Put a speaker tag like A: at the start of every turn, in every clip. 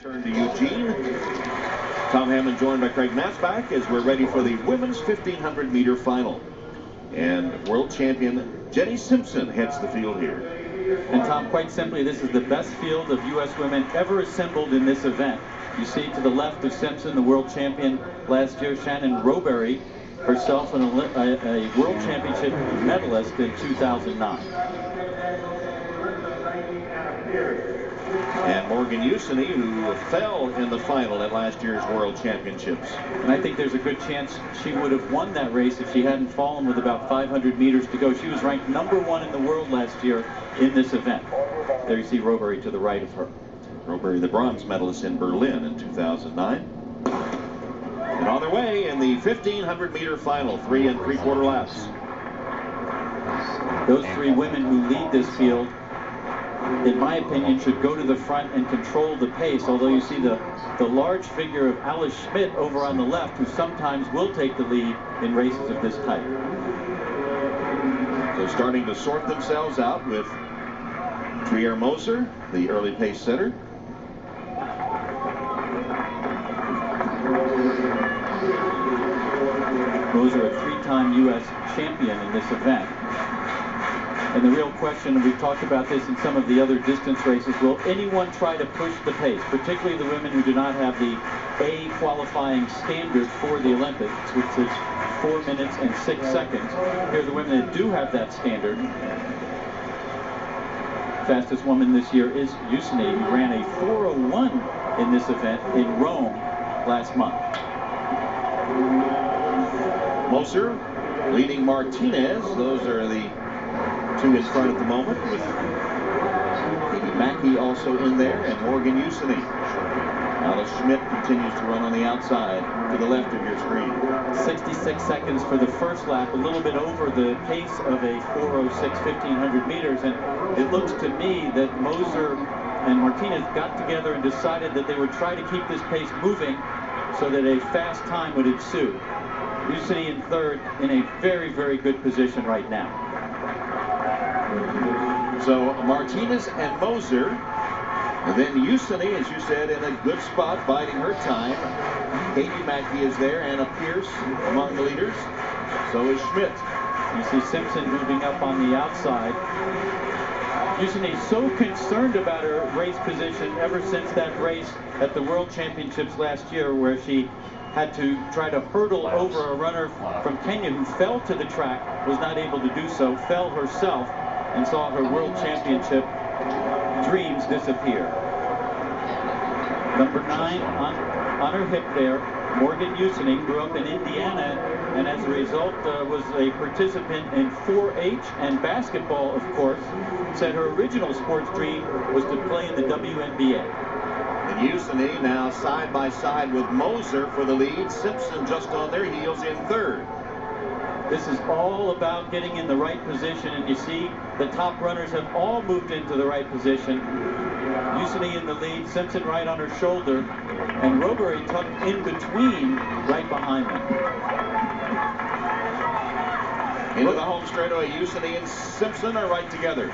A: Turn to Eugene. Tom Hammond joined by Craig Matzbach as we're ready for the women's 1500-meter final. And world champion Jenny Simpson heads the field here.
B: And Tom, quite simply, this is the best field of U.S. women ever assembled in this event. You see to the left of Simpson, the world champion last year, Shannon Rowbury, herself a world championship medalist in 2009.
A: And Morgan Uceny, who fell in the final at last year's World Championships.
B: And I think there's a good chance she would have won that race if she hadn't fallen with about 500 meters to go. She was ranked #1 in the world last year in this event. There you see Rowbury to the right of her.
A: Rowbury, the bronze medalist in Berlin in 2009. And on their way in the 1500-meter final, 3 3/4 laps.
B: Those three women who lead this field, in my opinion, should go to the front and control the pace, although you see the large figure of Alice Schmidt over on the left, who sometimes will take the lead in races of this type.
A: So starting to sort themselves out with Trier Moser, the early pace setter.
B: Moser, a three-time U.S. champion in this event. And the real question, and we've talked about this in some of the other distance races, will anyone try to push the pace, particularly the women who do not have the A qualifying standard for the Olympics, which is 4 minutes and 6 seconds. Here are the women that do have that standard. Fastest woman this year is Uceny, who ran a 4:01 in this event in Rome last month.
A: Moser leading Martinez. Those are the two in front at the moment, with Mackey also in there, and Morgan Uceny. Alice Schmidt continues to run on the outside to the left of your screen.
B: 66 seconds for the first lap, a little bit over the pace of a 4:06 1500 meters, and it looks to me that Moser and Martinez got together and decided that they would try to keep this pace moving so that a fast time would ensue. Uceny in third, in a very, very good position right now.
A: So Martinez and Moser, and then Uceny, as you said, in a good spot, biding her time. Katie Mackey is there, Anna Pierce among the leaders. So is Schmidt.
B: You see Simpson moving up on the outside. Uceny so concerned about her race position ever since that race at the World Championships last year, where she had to try to hurdle over a runner from Kenya who fell to the track, was not able to do so, fell herself, and saw her World Championship dreams disappear. Number 9 on her hip there, Morgan Uceny, grew up in Indiana, and as a result was a participant in 4-H and basketball, of course. Said her original sports dream was to play in the WNBA.
A: And Uceny now side by side with Moser for the lead. Simpson just on their heels in third.
B: This is all about getting in the right position, and you see the top runners have all moved into the right position. Uceny in the lead, Simpson right on her shoulder, and Rowbury tucked in between right behind them.
A: Into the home straightaway, Uceny and Simpson are right together.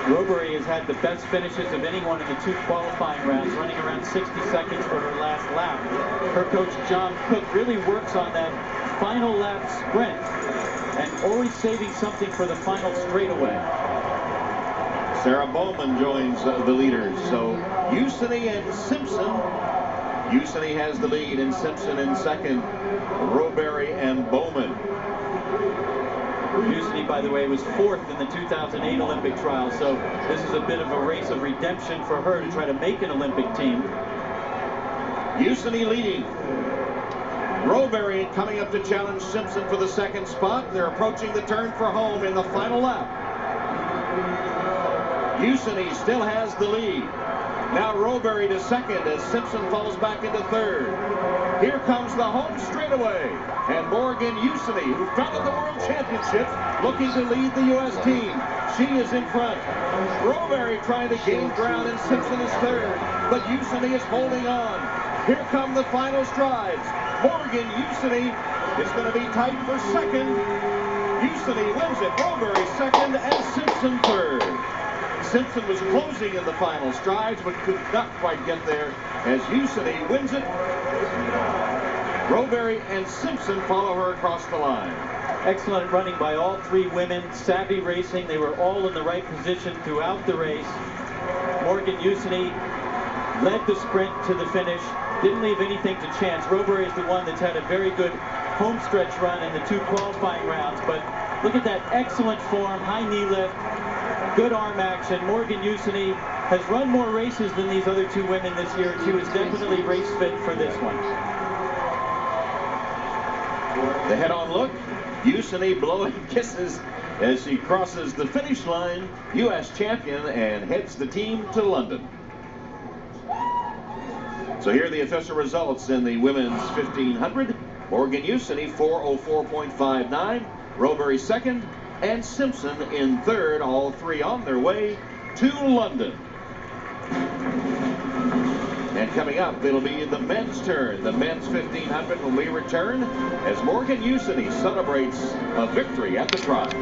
B: Rowbury has had the best finishes of anyone in the 2 qualifying rounds, running around 60 seconds for her last lap. Her coach, John Cook, really works on that final lap sprint and always saving something for the final straightaway.
A: Sarah Bowman joins the leaders. So Uceny and Simpson. Uceny has the lead, and Simpson in second. Rowbury and Bowman.
B: Uceny, by the way, was 4th in the 2008 Olympic trial, so this is a bit of a race of redemption for her to try to make an Olympic team.
A: Uceny leading. Rowbury coming up to challenge Simpson for the second spot. They're approaching the turn for home in the final lap. Uceny still has the lead. Now Rowbury to second as Simpson falls back into third. Here comes the home straightaway. And Morgan Uceny, who fell at the World Championships, looking to lead the U.S. team. She is in front. Rowbury trying to gain ground, and Simpson is third. But Uceny is holding on. Here come the final strides. Morgan Uceny is going to be tight for second. Uceny wins it. Rowbury second, and Simpson third. Simpson was closing in the final strides, but could not quite get there as Uceny wins it. Rowbury and Simpson follow her across the line.
B: Excellent running by all three women. Savvy racing. They were all in the right position throughout the race. Morgan Uceny led the sprint to the finish. Didn't leave anything to chance. Rowbury is the one that's had a very good home stretch run in the 2 qualifying rounds. But look at that excellent form, high knee lift, good arm action. Morgan Uceny has run more races than these other 2 women this year. She was definitely race fit for this one.
A: The head-on look. Uceny blowing kisses as she crosses the finish line, U.S. champion, and heads the team to London. So here are the official results in the women's 1500. Morgan Uceny 4:04.59, Rowbury second, and Simpson in third, all three on their way to London. And coming up, it'll be the men's turn, the men's 1500 when we return, as Morgan Uceny celebrates a victory at the trials.